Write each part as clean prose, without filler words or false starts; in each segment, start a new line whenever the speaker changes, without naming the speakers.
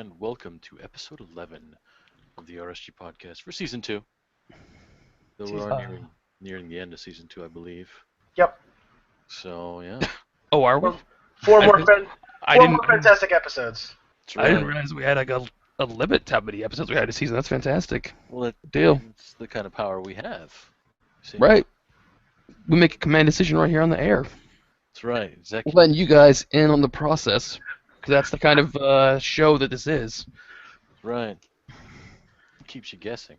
and welcome to episode 11 of the RSG Podcast for season 2. Though we are nearing the end of season 2, I believe.
Yep.
So, yeah.
Oh, are we?
Four more fantastic episodes.
I didn't realize we had like a limit to how many episodes we had a season. That's fantastic.
Well,
Deal.
It's the kind of power we have. See?
Right. We make a command decision right here on the air.
That's right. Exactly.
Letting you guys in on the process, because that's the kind of show that this is.
Right. Keeps you guessing.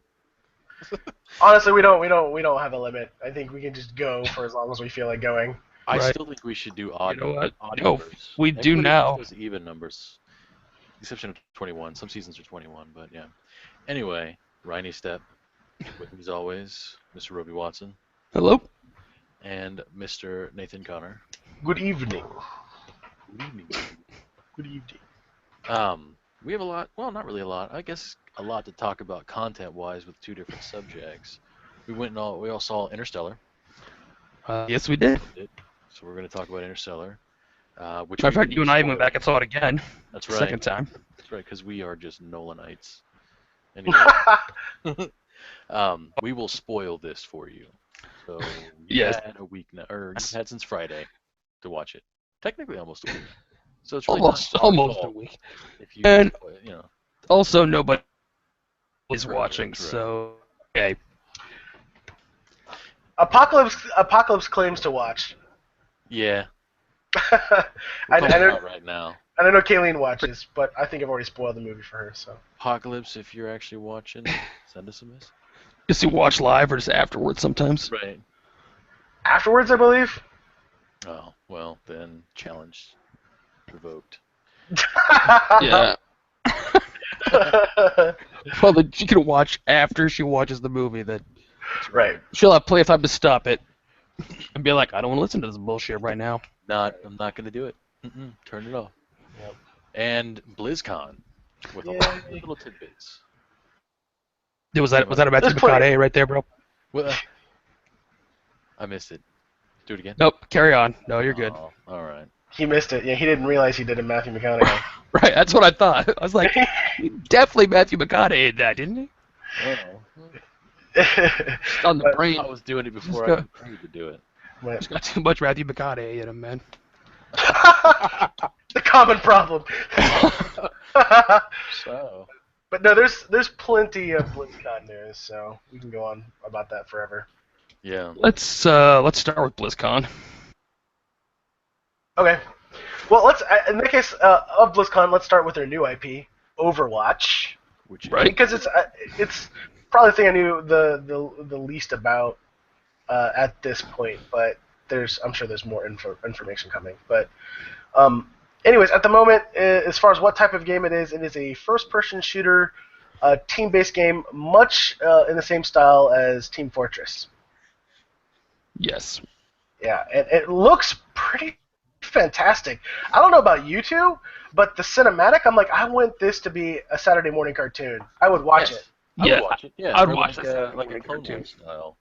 Honestly, we don't have a limit. I think we can just go for as long as we feel like going.
I
Right.
still think we should do odd,
You know what?
odd
No,
numbers.
we do
Everybody
now.
does even numbers. Exception of 21. Some seasons are 21, but yeah. Anyway, Rhiney Step, with me as always, Mr. Roby Watson,
Hello?
and Mr. Nathan Connor.
Good evening.
Good evening.
Good evening.
We have a lot, well, not really a lot, I guess a lot to talk about content-wise with two different subjects. We all saw Interstellar.
Yes, we did.
So we're going to talk about Interstellar. Which
Matter of fact,
we
you and I went
spoiled.
back and saw it again.
That's right.
Second time.
That's right, because we are just Nolanites. Anyway, we will spoil this for you. So you
Yes.
had a week now, or you've had since Friday to watch it. Technically, almost a week. So it's really not
Almost
our
a
fault
week.
if you,
And-
you know.
Also, nobody is
Right,
watching,
right.
so okay.
Apocalypse claims to watch.
Yeah.
I
We're talking
know,
about right now.
and I know Kayleen watches, but I think I've already spoiled the movie for her. So
Apocalypse, if you're actually watching, send us a message.
Just you watch live or just afterwards sometimes.
Right.
afterwards, I believe.
Oh, well, then challenge revoked.
Yeah. Well, then she can watch after she watches the movie. That
Right.
she'll have plenty of time to stop it and be like, I don't want to listen to this bullshit right now.
I'm not going to do it. Turn it off.
Yep.
And BlizzCon with a lot of little tidbits.
Was that a Matthew
There's plenty.
McConaughey right there, bro?
Well, I missed it. Do it again.
Nope. Carry on. No, you're good.
Oh, all right.
He missed it. Yeah, he didn't realize he did a Matthew McConaughey.
Right. That's what I thought. I was like, he definitely Matthew McConaughey in that, didn't he?
Oh.
On the
But-
brain.
I was doing it before
Just
I could pay to do it.
But-
He's got too much Matthew McConaughey in him, man.
the common problem.
So,
But no, there's plenty of BlizzCon news, so we can go on about that forever.
yeah.
Let's start with BlizzCon.
Okay. Well, in that case of BlizzCon, let's start with their new IP, Overwatch,
Which
Right.
because it's probably the thing I knew the least about at this point. But I'm sure there's more information coming. But anyways, at the moment, as far as what type of game it is a first-person shooter, team-based game, much in the same style as Team Fortress.
Yes.
Yeah, and it looks pretty fantastic. I don't know about you two, but the cinematic, I'm like, I want this to be a Saturday morning cartoon. I would watch
Yes.
it.
I
Yeah,
would watch it. Yeah,
I'd
or
watch
like
that
like a Clone
cartoon.
Wars style.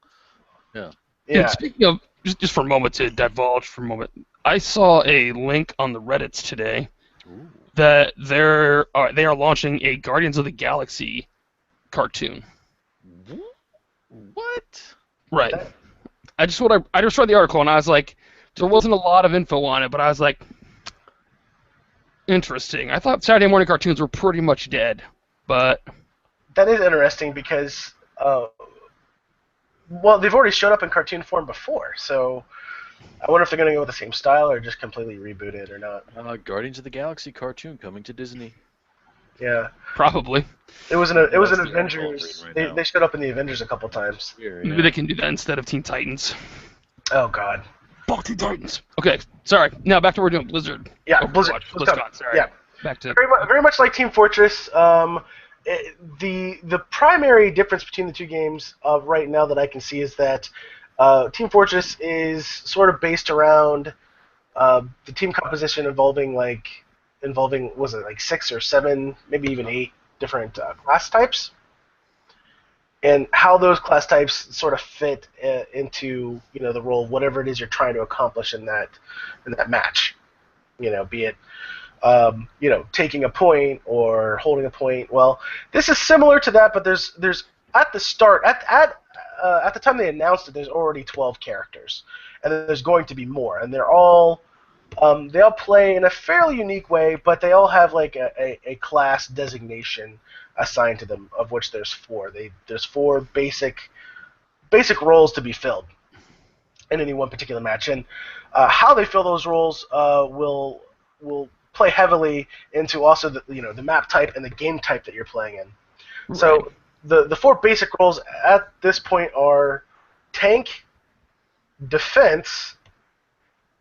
And
Yeah.
speaking of, just for a moment to divulge for a moment, I saw a link on the Reddits today
Ooh.
that they are launching a Guardians of the Galaxy cartoon.
What?
Right. I just read the article and I was like, there wasn't a lot of info on it, but I was like, interesting. I thought Saturday morning cartoons were pretty much dead, but
That is interesting because, well, they've already showed up in cartoon form before, so I wonder if they're going to go with the same style or just completely reboot it or not.
Guardians of the Galaxy cartoon coming to Disney.
Yeah.
probably.
It was an
That's the article
Avengers.
I'm reading right now.
They showed up in the Avengers a couple times.
Here,
Maybe
yeah.
they can do that instead of Teen Titans.
Oh, God.
Fuck Teen Titans. Okay, sorry. Now back to what we're doing. Blizzard.
Yeah,
Overwatch,
BlizzCon.
BlizzCon, sorry.
Yeah.
Back to
Very much like Team Fortress. The primary difference between the two games right now that I can see is that Team Fortress is sort of based around the team composition involving was it like 6 or 7, maybe even 8 different class types, and how those class types sort of fit into the role of whatever it is you're trying to accomplish in that match. Be it taking a point or holding a point. Well, this is similar to that, but there's at the start at the time they announced it, there's already 12 characters, and there's going to be more, and they all play in a fairly unique way, but they all have like a class designation assigned to them, of which there's 4. There's 4 basic roles to be filled in any one particular match, and how they fill those roles will play heavily into also the map type and the game type that you're playing in. Right. So the 4 basic roles at this point are tank, defense,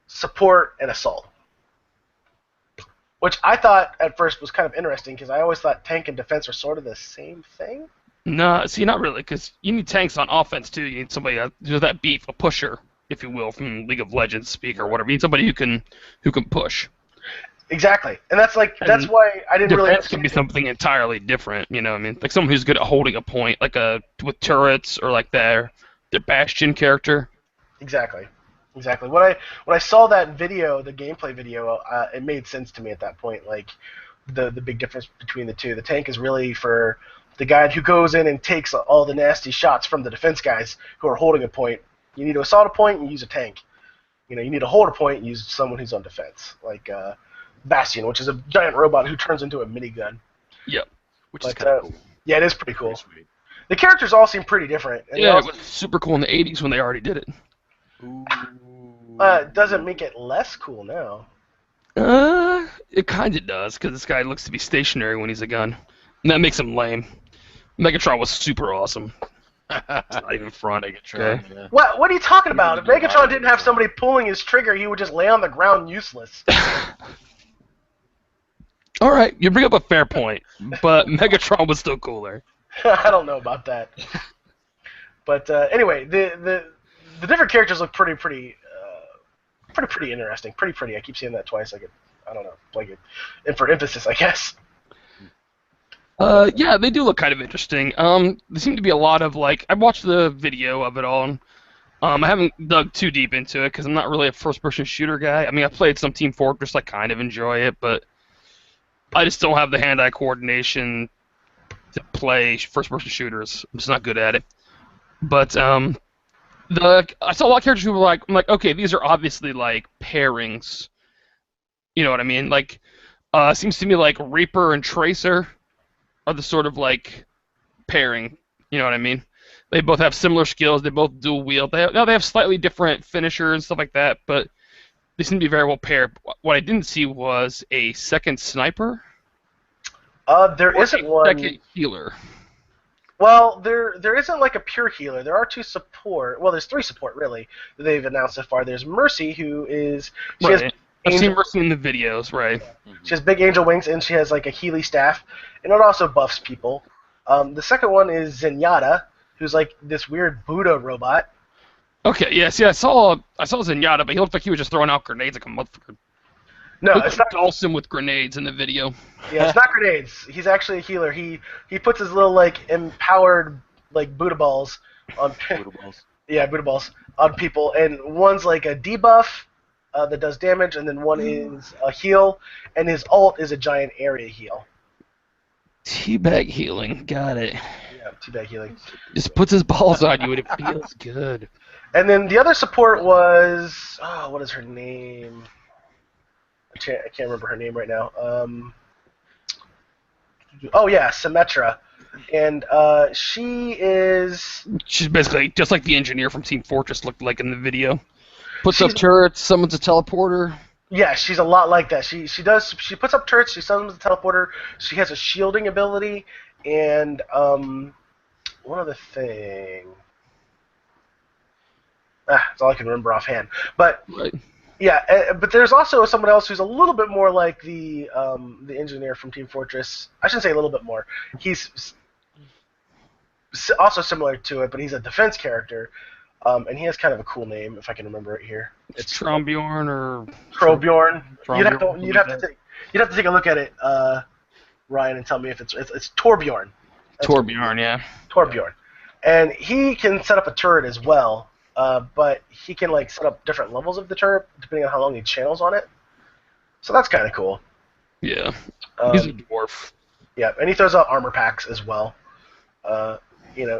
support, and assault. Which I thought at first was kind of interesting, because I always thought tank and defense are sort of the same thing.
No, see, not really, because you need tanks on offense too. You need somebody that beef, a pusher, if you will, from League of Legends speak or whatever. You need somebody who can push.
Exactly, and that's why I didn't really.
Defense can be something entirely different. You know what I mean? Like someone who's good at holding a point, like with turrets, or like their Bastion character.
Exactly. When I saw that video, the gameplay video, it made sense to me at that point. Like the big difference between the two. The tank is really for the guy who goes in and takes all the nasty shots from the defense guys who are holding a point. You need to assault a point, you use a tank. You need to hold a point, use someone who's on defense, like Bastion, which is a giant robot who turns into a minigun.
Yep.
Which is kind of cool.
Yeah, it is pretty cool. The characters all seem pretty different. And
yeah, it was super cool in the 80s when they already did it.
Ooh.
Doesn't make it less cool now.
It kind of does, because this guy looks to be stationary when he's a gun. And that makes him lame. Megatron was super awesome. It's not even front.
Megatron,
okay?
Yeah.
What are you talking about? If Megatron didn't have somebody pulling his trigger, he would just lay on the ground useless.
All right, you bring up a fair point, but Megatron was still cooler.
I don't know about that. But anyway, the different characters look pretty interesting. Pretty. I keep saying that twice. I don't know, and for emphasis, I guess.
Yeah, they do look kind of interesting. There seem to be a lot of I watched the video of it all. And, I haven't dug too deep into it because I'm not really a first-person shooter guy. I mean, I played some Team Fortress. I kind of enjoy it, but I just don't have the hand-eye coordination to play first-person shooters. I'm just not good at it. But I saw a lot of characters who were I'm like, okay, these are obviously pairings. You know what I mean? Seems to me like Reaper and Tracer are the sort of pairing. You know what I mean? They both have similar skills. They both dual wield. They have slightly different finishers and stuff like that, but they seem to be very well paired. What I didn't see was a second sniper.
There isn't one.
Second healer.
Well, there isn't a pure healer. There are 2 support. Well, there's 3 support really that they've announced so far. There's Mercy, who is
I've seen Mercy in the videos, right?
She has big angel wings, and she has a Healy staff, and it also buffs people. The second one is Zenyatta, who's this weird Buddha robot.
Okay, yeah, see, I saw Zenyatta, but he looked like he was just throwing out grenades like a motherfucker.
No, it's not
Dawson with grenades in the video.
Yeah, it's not grenades. He's actually a healer. He puts his little empowered Buddha balls on
Buddha balls.
Yeah, Buddha balls on people, and one's a debuff that does damage, and then one is a heal, and his ult is a giant area heal.
Teabag healing, got it.
Yeah, teabag healing.
Just puts his balls on you and it feels good.
And then the other support was what is her name? I can't remember her name right now. Symmetra. And
she's basically just like the engineer from Team Fortress looked like in the video. Puts up turrets, summons a teleporter.
Yeah, she's a lot like that. She puts up turrets, she summons a teleporter, she has a shielding ability, and one other thing. That's all I can remember offhand. But
right.
Yeah, but there's also someone else who's a little bit more like the engineer from Team Fortress. I shouldn't say a little bit more. He's also similar to it, but he's a defense character, and he has kind of a cool name if I can remember it here.
It's Trombjorn or
Trobjorn. You'd have to take a look at it, Ryan, and tell me if it's Torbjorn.
Torbjorn, yeah.
Torbjorn, and he can set up a turret as well. But he can set up different levels of the turret depending on how long he channels on it. So that's kind of cool.
Yeah. He's a
Um,
dwarf.
yeah, and he throws out armor packs as well.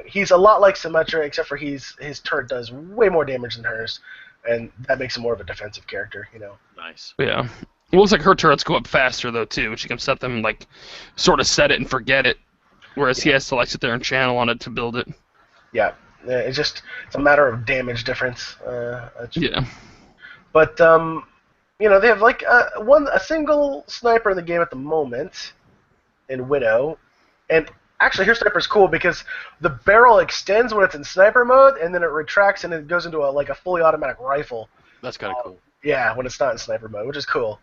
He's a lot like Symmetra, except for his turret does way more damage than hers, and that makes him more of a defensive character.
Nice.
Yeah. It looks like her turrets go up faster though too. She can set them like, sort of set it and forget it, whereas he has to like sit there and channel on it to build it.
Yeah, it's a matter of damage difference.
Yeah.
But they have like a single sniper in the game at the moment, in Widow, and actually her sniper is cool because the barrel extends when it's in sniper mode, and then it retracts and it goes into a fully automatic rifle.
That's kind of cool.
Yeah, when it's not in sniper mode, which is cool.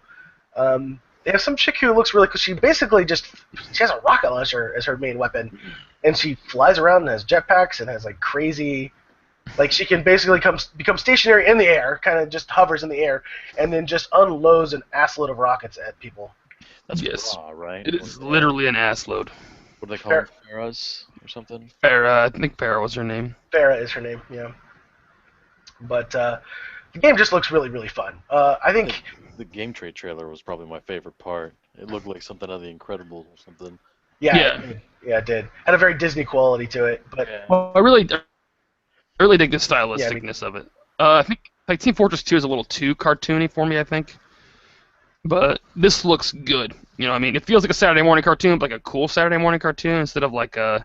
They have some chick who looks really cool. She basically she has a rocket launcher as her main weapon, and she flies around and has jetpacks and has like crazy, like she can basically become stationary in the air, kind of just hovers in the air, and then just unloads an assload of rockets at people.
That's
Yes.
raw, right?
It is literally an ass load.
What do they call them? Farahs or something?
Farah, I think Farah was her name.
Farah is her name, yeah. But the game just looks really, really fun. I think
the game trade trailer was probably my favorite part. It looked like something out of The Incredibles or something.
Yeah, it did. Had a very Disney quality to it, but
Well, I really dig the stylisticness of it. I think like Team Fortress 2 is a little too cartoony for me, I think. But this looks good. I mean, it feels like a Saturday morning cartoon, but like a cool Saturday morning cartoon instead of like a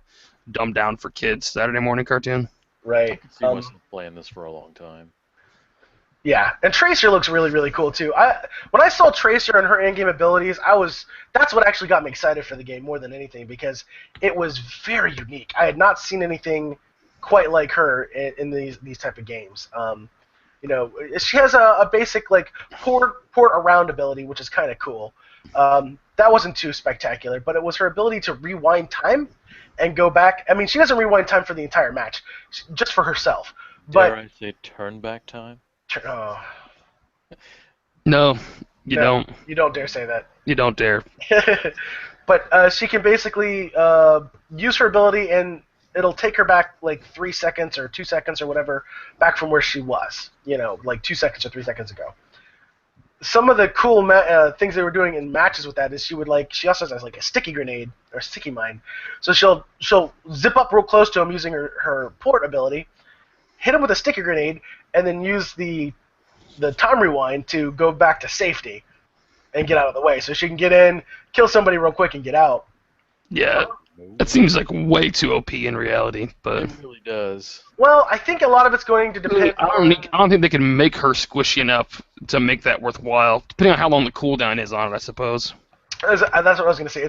dumbed down for kids Saturday morning cartoon.
right.
I can see myself playing this for a long time.
Yeah, and Tracer looks really, really cool too. When I saw Tracer and her in-game abilities, that's what actually got me excited for the game more than anything because it was very unique. I had not seen anything quite like her in these type of games. She has a basic like port around ability, which is kind of cool. That wasn't too spectacular, but it was her ability to rewind time and go back. I mean, she doesn't rewind time for the entire match, just for herself.
Dare I say turn back time?
Oh.
No, you don't.
You don't dare say that.
You don't dare.
But she can basically use her ability, and it'll take her back like 3 seconds or 2 seconds or whatever, back from where she was. Like 2 seconds or 3 seconds ago. Some of the cool things they were doing in matches with that is she also has like a sticky grenade or sticky mine, so she'll zip up real close to him using her port ability, hit him with a sticky grenade, and then use the time rewind to go back to safety and get out of the way. So she can get in, kill somebody real quick, and get out.
Yeah, that seems like way too OP in reality, but
It really does.
Well, I think a lot of it's going to depend.
I don't think they can make her squishy enough to make that worthwhile, depending on how long the cooldown is on it, I suppose.
That's what I was going to say.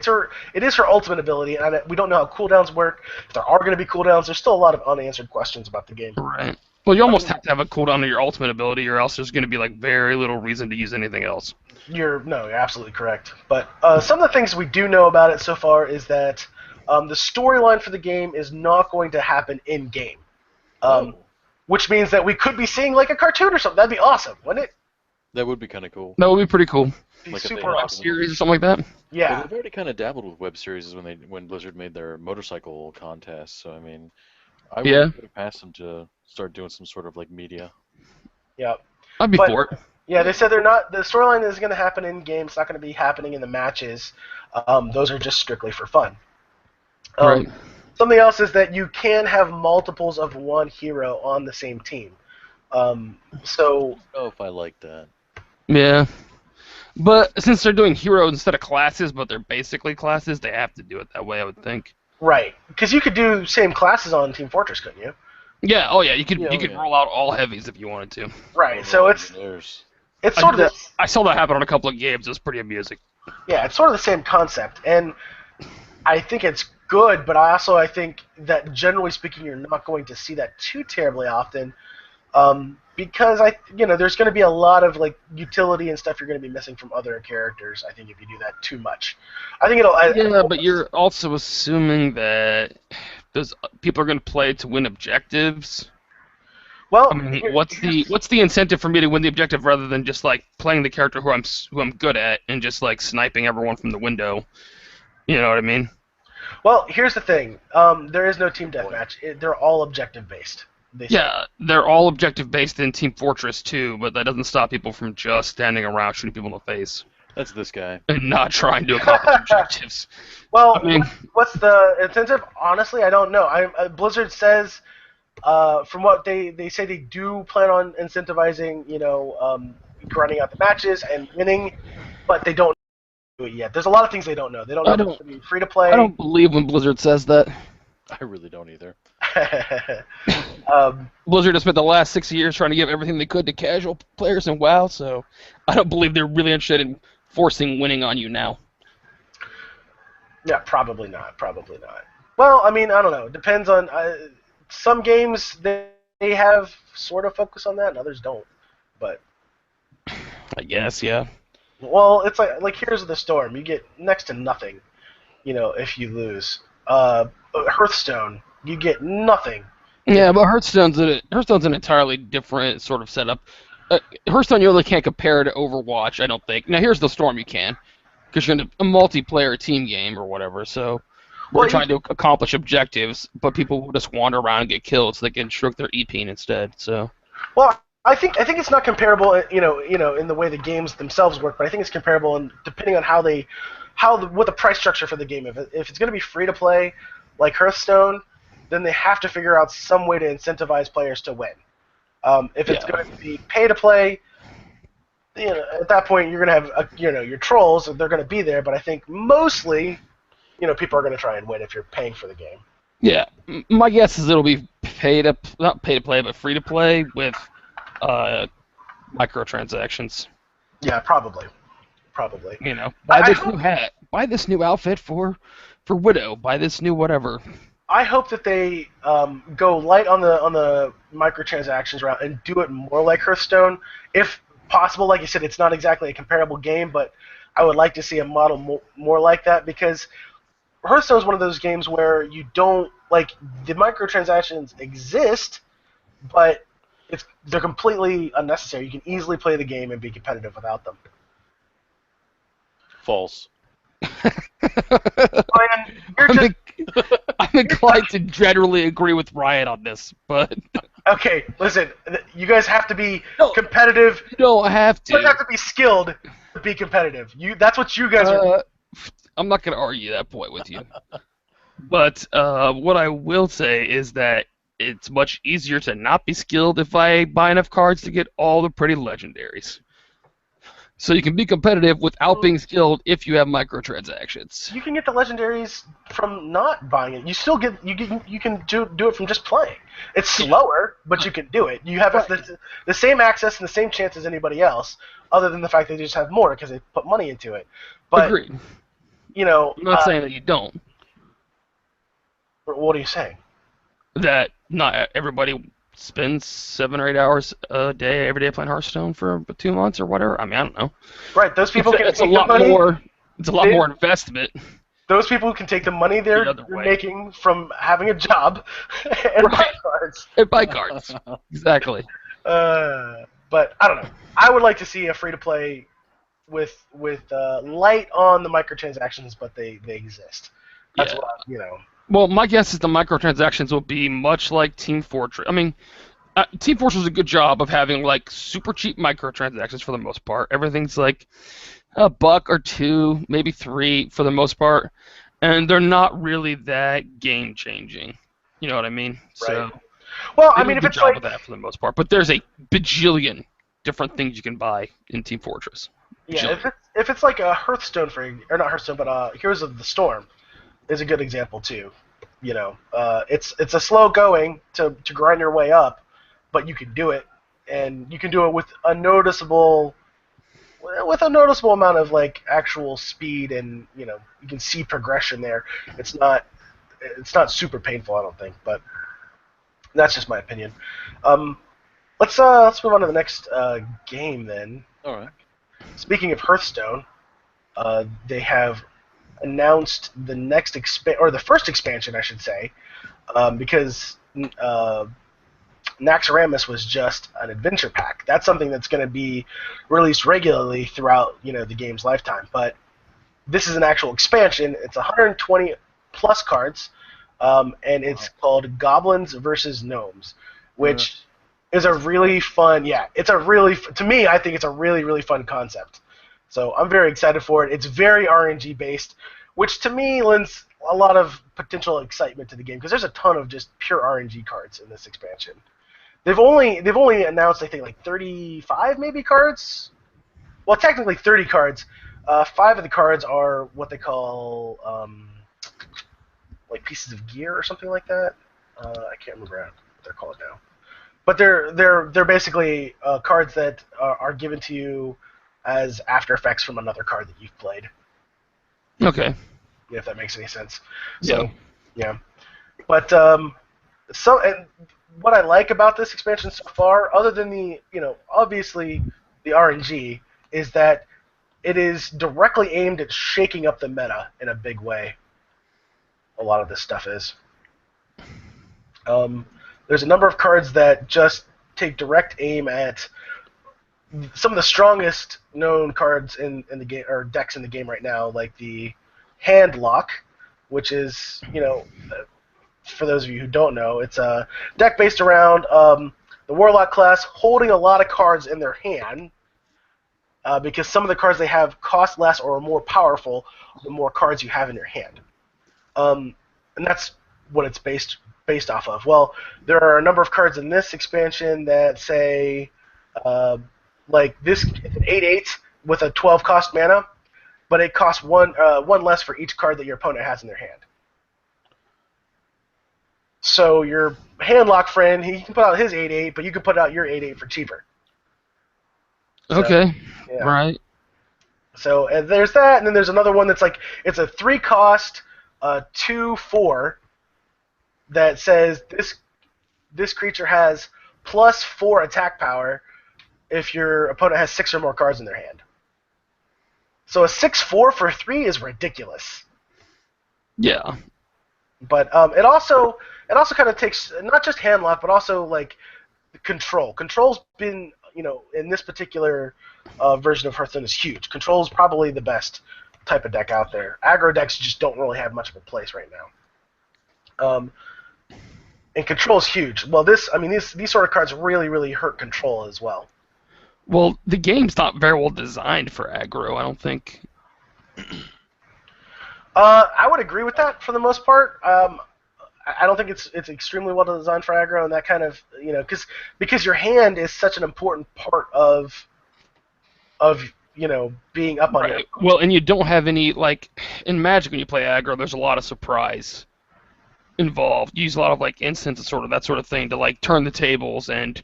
It is her ultimate ability, and we don't know how cooldowns work. If there are going to be cooldowns, there's still a lot of unanswered questions about the game.
Right. Well, you almost have to have a cooldown on your ultimate ability, or else there's going to be like very little reason to use anything else.
You're absolutely correct. But some of the things we do know about it so far is that the storyline for the game is not going to happen in game, which means that we could be seeing like a cartoon or something. That'd be awesome, wouldn't it?
That would be kind of cool.
That would be pretty cool.
Be
Like if they
super
had-
awesome.
Series or something like that.
Yeah.
Well, they've already kind of dabbled with web series when Blizzard made their motorcycle contest. So I mean, I would put it past them to start doing some sort of like media.
Yeah.
I'd be
But-
for it.
Yeah, they said the storyline is going to happen in game. It's not going to be happening in the matches. Those are just strictly for fun.
Right.
Something else is that you can have multiples of one hero on the same team. So
I don't know if I like that.
Yeah. But since they're doing heroes instead of classes, but they're basically classes, they have to do it that way, I would think.
right, because you could do same classes on Team Fortress, couldn't you?
Yeah. Oh yeah. You could
Yeah.
roll out all heavies if you wanted to.
Right. So it's
There's
sort of this.
I saw that happen on a couple of games. It was pretty amusing.
Yeah, it's sort of the same concept, and I think it's good. But I think that generally speaking, you're not going to see that too terribly often, because there's going to be a lot of like utility and stuff you're going to be missing from other characters. I think if you do that too much, I think it'll.
Yeah, but you're also assuming that those people are going to play to win objectives.
Well,
I mean, what's the incentive for me to win the objective rather than just like playing the character who I'm good at and just like sniping everyone from the window? You know what I mean?
Well, here's the thing. There is no team deathmatch. They're all objective based.
Yeah, they're all objective based in Team Fortress 2, but that doesn't stop people from just standing around shooting people in the face.
That's this guy.
and not trying to accomplish objectives.
Well,
I mean,
what's the incentive? Honestly, I don't know. Blizzard says, from what they say, they do plan on incentivizing, grinding out the matches and winning, but they don't do it yet. There's a lot of things they don't know. They don't know if it's going to be free to play.
I don't believe when Blizzard says that.
I really don't either.
Blizzard has spent the last 6 years trying to give everything they could to casual players in WoW, so I don't believe they're really interested in forcing winning on you now.
Yeah, probably not. Probably not. Well, I mean, I don't know. It depends on some games. They have sort of focus on that, and others don't. But
I guess, yeah.
well, it's like Heroes of the Storm. You get next to nothing, if you lose. Hearthstone, you get nothing.
Yeah, but Hearthstone's an entirely different sort of setup. Hearthstone, you really can't compare to Overwatch, I don't think. Now, Here's the Storm you can, because you're in a multiplayer team game or whatever, so we're trying to accomplish objectives, but people will just wander around and get killed so they can stroke their E-Peen instead, so...
Well, I think it's not comparable, in the way the games themselves work, but I think it's comparable in depending on what the price structure for the game. If it's going to be free to play, like Hearthstone, then they have to figure out some way to incentivize players to win. If it's going to be pay to play, at that point you're going to have your trolls. They're going to be there, but I think mostly, people are going to try and win if you're paying for the game.
Yeah, my guess is it'll be not pay to play, but free to play with microtransactions.
Yeah, probably.
Buy this new hat, buy this new outfit for Widow, buy this new whatever.
I hope that they go light on the microtransactions route and do it more like Hearthstone, if possible. Like you said, it's not exactly a comparable game, but I would like to see a model more like that, because Hearthstone is one of those games where you don't the microtransactions exist, but they're completely unnecessary. You can easily play the game and be competitive without them.
False.
Ryan,
I'm inclined to generally agree with Ryan on this, but...
Okay, listen, you guys have to be competitive.
You don't have to.
You have to be skilled to be competitive. That's what you guys are.
I'm not going to argue that point with you. But what I will say is that it's much easier to not be skilled if I buy enough cards to get all the pretty legendaries. So you can be competitive without being skilled if you have microtransactions.
You can get the legendaries from not buying it. You still you can do it from just playing. It's slower, but you can do it. You have the same access and the same chance as anybody else, other than the fact that they just have more because they put money into it. But
agreed.
I'm
not saying that you don't.
What are you saying?
That not everybody spends 7 or 8 hours a day every day playing Hearthstone for 2 months or whatever. I mean, I don't know.
Right, those people
It's a lot more. It's a lot more investment.
Those people can take the money they're making from having a job and buy cards.
And buy cards. Exactly.
But I don't know. I would like to see a free to play with light on the microtransactions, but they exist. That's what
Well, my guess is the microtransactions will be much like Team Fortress. I mean, Team Fortress does a good job of having super cheap microtransactions for the most part. Everything's like $1 or $2, maybe $3 for the most part, and they're not really that game changing. You know what I mean?
Right. So, well, I mean, if it's
job with that for the most part, but there's a bajillion different things you can buy in Team Fortress.
Yeah, if it's like a Hearthstone or not Hearthstone, but Heroes of the Storm is a good example too. It's a slow going to grind your way up, but you can do it, and you can do it with a noticeable amount of actual speed, and you can see progression there. It's not super painful, I don't think, but that's just my opinion. Let's move on to the next game then.
All right.
Speaking of Hearthstone, they have announced the next the first expansion, I should say, because Naxxramas was just an adventure pack. That's something that's going to be released regularly throughout the game's lifetime. But this is an actual expansion. It's 120 plus cards, and it's called Goblins versus Gnomes, which is a really fun. Yeah, it's a really to me, I think it's a really really fun concept. So I'm very excited for it. It's very RNG based, which to me lends a lot of potential excitement to the game because there's a ton of just pure RNG cards in this expansion. They've only announced I think like 35 maybe cards. Well, technically 30 cards. 5 of the cards are what they call like pieces of gear or something like that. I can't remember what they're called now. But they're basically cards that are given to you as after effects from another card that you've played.
Okay.
If that makes any sense.
So,
yeah. But and what I like about this expansion so far, other than the obviously the RNG, is that it is directly aimed at shaking up the meta in a big way. A lot of this stuff is. There's a number of cards that just take direct aim at some of the strongest known cards in the game or decks in the game right now, like the Hand Lock, which is for those of you who don't know, it's a deck based around the Warlock class holding a lot of cards in their hand. Because some of the cards they have cost less or are more powerful the more cards you have in your hand. And that's what it's based off of. Well, there are a number of cards in this expansion that say, like this, it's an 8/8 with a 12 cost mana, but it costs one less for each card that your opponent has in their hand. So your Handlock friend, he can put out his 8/8, but you can put out your 8/8 for cheaper.
okay.
So, yeah.
Right.
So there's that, and then there's another one that's like it's a 3 cost, 2/4 that says this creature has +4 attack power if your opponent has 6 or more cards in their hand. So a 6/4 for 3 is ridiculous.
Yeah.
But it also kind of takes not just Handlock, but also like control. Control's been in this particular version of Hearthstone is huge. Control's probably the best type of deck out there. Aggro decks just don't really have much of a place right now. And Control's huge. Well, these sort of cards really, really hurt Control as well.
Well, the game's not very well designed for aggro, I don't think.
I would agree with that for the most part. I don't think it's extremely well designed for aggro, and that kind of because your hand is such an important part of being up on it.
Well, and you don't have any in Magic when you play aggro. There's a lot of surprise involved. You use a lot of instants and sort of that sort of thing to turn the tables and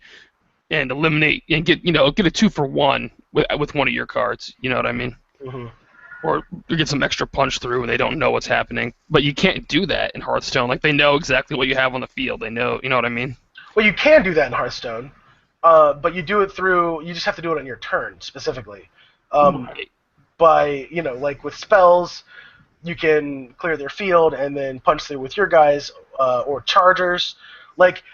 eliminate and get a 2-for-1 with one of your cards. You know what I mean?
Mm-hmm.
Or you get some extra punch through and they don't know what's happening. But you can't do that in Hearthstone. They know exactly what you have on the field. They know, you know what I mean?
Well, you can do that in Hearthstone, but you just have to do it on your turn, specifically.
Right.
By, with spells, you can clear their field and then punch through with your guys, or chargers.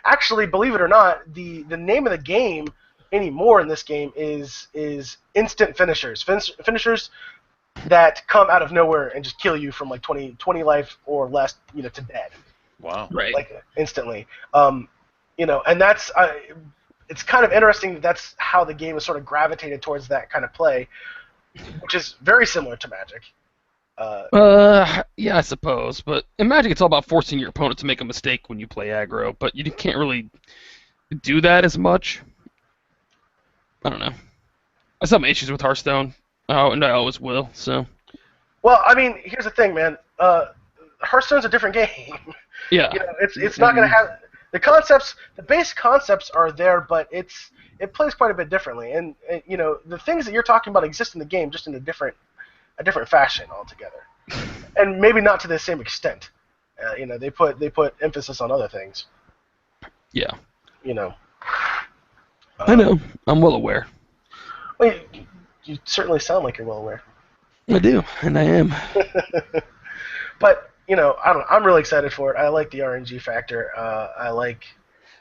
Actually, believe it or not, the name of the game anymore in this game is instant finishers. Finishers that come out of nowhere and just kill you from 20 life or less, to dead.
Wow.
Right.
Instantly. And that's it's kind of interesting that's how the game has sort of gravitated towards that kind of play, which is very similar to Magic.
Yeah, I suppose. But in Magic, it's all about forcing your opponent to make a mistake when you play aggro, but you can't really do that as much. I don't know. I still have issues with Hearthstone. Oh, and I always will. So.
Well, here's the thing, man. Hearthstone's a different game.
Yeah.
It's not going to have the concepts. The base concepts are there, but it plays quite a bit differently. And the things that you're talking about exist in the game, just in a different fashion altogether, and maybe not to the same extent. They put emphasis on other things.
Yeah.
I
know. I'm well aware.
Well, you certainly sound like you're well aware.
I do, and I am.
But I don't know. I'm really excited for it. I like the RNG factor.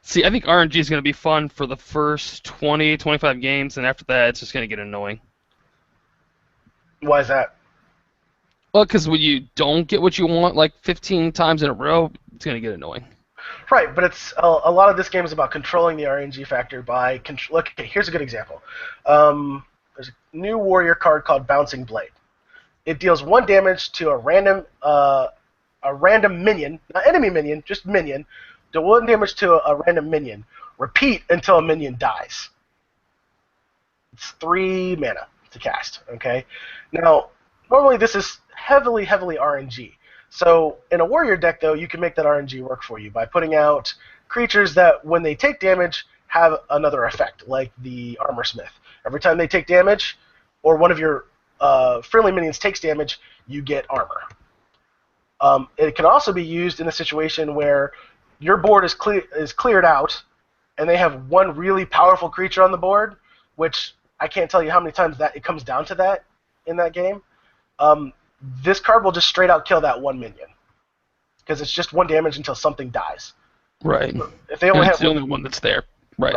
See, I think RNG is going to be fun for the first 20, 25 games, and after that, it's just going to get annoying.
Why is that?
Well, because when you don't get what you want 15 times in a row, it's going to get annoying.
Right, but it's a lot of this game is about controlling the RNG factor by okay, here's a good example. there's a new warrior card called Bouncing Blade. It deals 1 damage to a random minion, not enemy minion, just minion. Do 1 damage to a random minion. Repeat until a minion dies. It's 3 mana to cast. Okay. Now, normally this is heavily RNG. So in a warrior deck, though, you can make that RNG work for you by putting out creatures that, when they take damage, have another effect, like the Armor Smith. Every time they take damage, or one of your friendly minions takes damage, you get armor. It can also be used in a situation where your board is cleared out, and they have 1 really powerful creature on the board, which I can't tell you how many times that it comes down to that in that game. This card will just straight out kill that 1 minion, because it's just 1 damage until something dies.
Right.
So if they only have
the only one that's there. Right.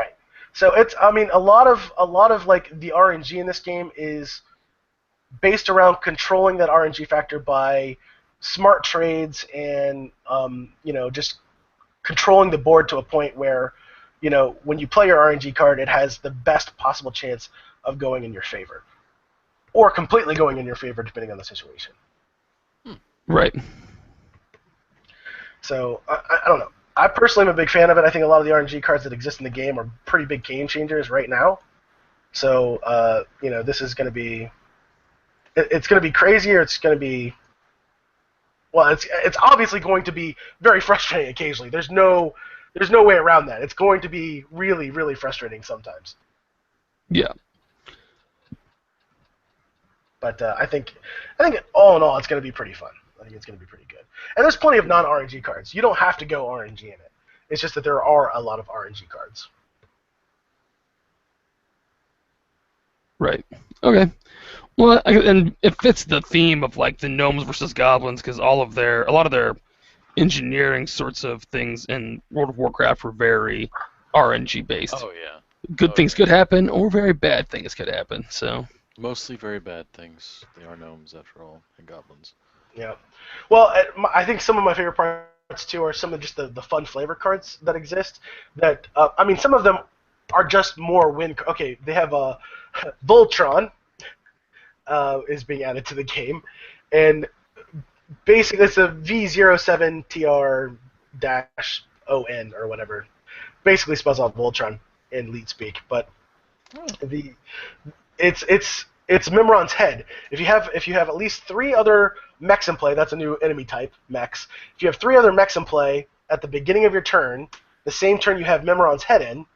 So it's, I mean, a lot of like the RNG in this game is based around controlling that RNG factor by smart trades and just controlling the board to a point where, when you play your RNG card, it has the best possible chance of going in your favor, or completely going in your favor depending on the situation.
Right.
So I don't know. I personally am a big fan of it. I think a lot of the RNG cards that exist in the game are pretty big game changers right now. So this is going to be, it's going to be crazy, or it's going to be, well, it's obviously going to be very frustrating occasionally. There's no way around that. It's going to be really, really frustrating sometimes.
Yeah.
But I think all in all, it's going to be pretty fun. I think it's going to be pretty good. And there's plenty of non-RNG cards. You don't have to go RNG in it. It's just that there are a lot of RNG cards.
Right. Okay. Well, and it fits the theme of like the gnomes versus goblins, because a lot of their engineering sorts of things in World of Warcraft were very RNG based.
Oh yeah.
Good things could happen, or very bad things could happen. So.
Mostly very bad things. They are gnomes after all, and goblins.
Yeah. Well, I think some of my favorite parts too are some of just the fun flavor cards that exist. That some of them are just more win. Okay, they have a Voltron is being added to the game, and basically it's a V07TR-ON or whatever. Basically spells out Voltron in leet speak, but it's Mimron's head. If you have at least 3 other mechs in play, that's a new enemy type, mechs. If you have 3 other mechs in play at the beginning of your turn, the same turn you have Mimron's head in,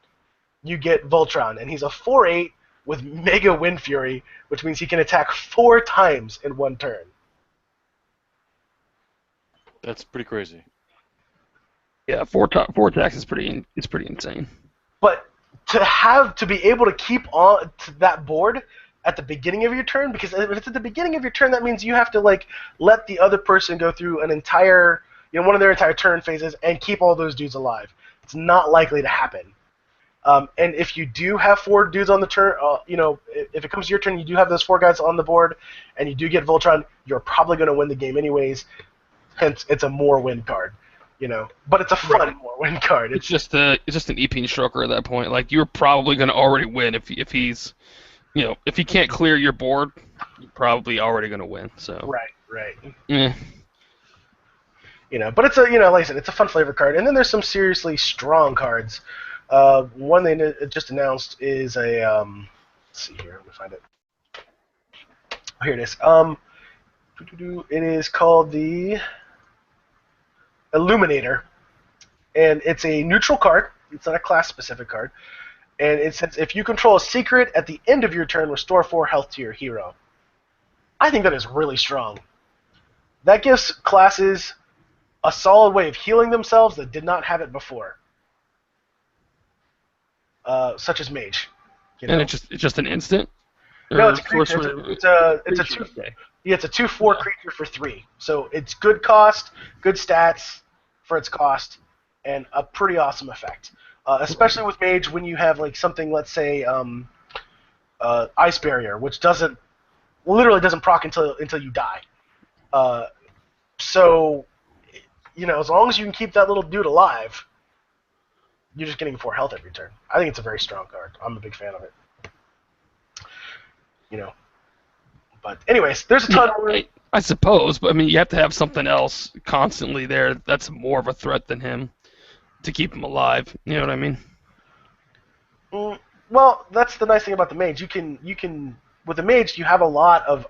you get Voltron, and he's a 4/8 with Mega Wind Fury, which means he can attack 4 times in 1 turn.
That's pretty crazy.
Yeah, 4 attacks is pretty insane.
But to be able to keep on to that board at the beginning of your turn, because if it's at the beginning of your turn, that means you have to like let the other person go through an entire, one of their entire turn phases and keep all those dudes alive. It's not likely to happen. And if you do have 4 dudes on the turn, if it comes to your turn, you do have those 4 guys on the board, and you do get Voltron, you're probably going to win the game anyways. Hence, it's a more win card. But it's a fun more win card.
It's just an EP stroker at that point. Like, you're probably going to already win if he's, if he can't clear your board, you're probably already going to win. So
Right.
Yeah.
But it's a, like I said, it's a fun flavor card. And then there's some seriously strong cards. One they just announced is a, let's see here, let me find it. Oh, here it is. It is called the Illuminator, and it's a neutral card. It's not a class-specific card, and it says if you control a secret at the end of your turn, restore 4 health to your hero. I think that is really strong. That gives classes a solid way of healing themselves that did not have it before, such as Mage.
And it's just an instant.
No, it's a creature. It's a 2/4 creature for 3. So it's good cost, good stats for its cost, and a pretty awesome effect. Especially with Mage when you have like something, let's say, Ice Barrier, which literally doesn't proc until you die. So, as long as you can keep that little dude alive, you're just getting 4 health every turn. I think it's a very strong card. I'm a big fan of it. you know. But anyways, there's a ton more.
I suppose, but I mean, you have to have something else constantly there that's more of a threat than him to keep him alive. You know what I mean?
Well, that's the nice thing about the mage. You can with the mage, you have a lot of